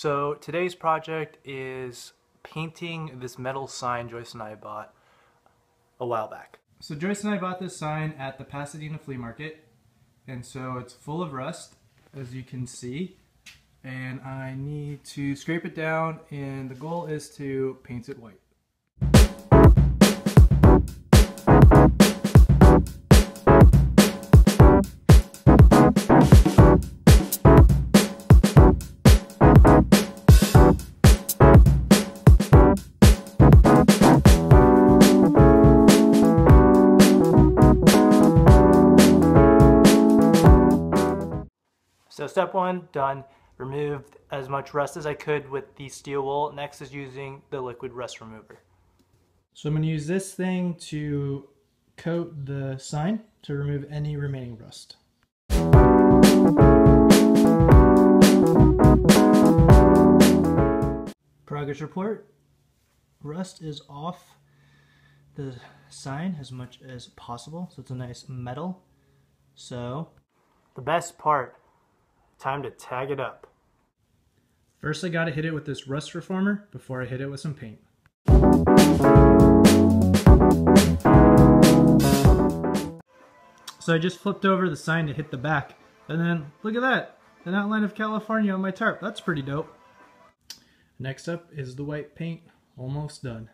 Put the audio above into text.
So today's project is painting this metal sign Joyce and I bought a while back. So Joyce and I bought this sign at the Pasadena flea market, and so it's full of rust, as you can see, and I need to scrape it down, and the goal is to paint it white. So step one, done. Removed as much rust as I could with the steel wool. Next is using the liquid rust remover. So I'm going to use this thing to coat the sign to remove any remaining rust. Progress report. Rust is off the sign as much as possible, so it's a nice metal. So the best part, time to tag it up. First I gotta hit it with this rust reformer before I hit it with some paint. So I just flipped over the sign to hit the back, and then look at that, an outline of California on my tarp. That's pretty dope. Next up is the white paint, almost done.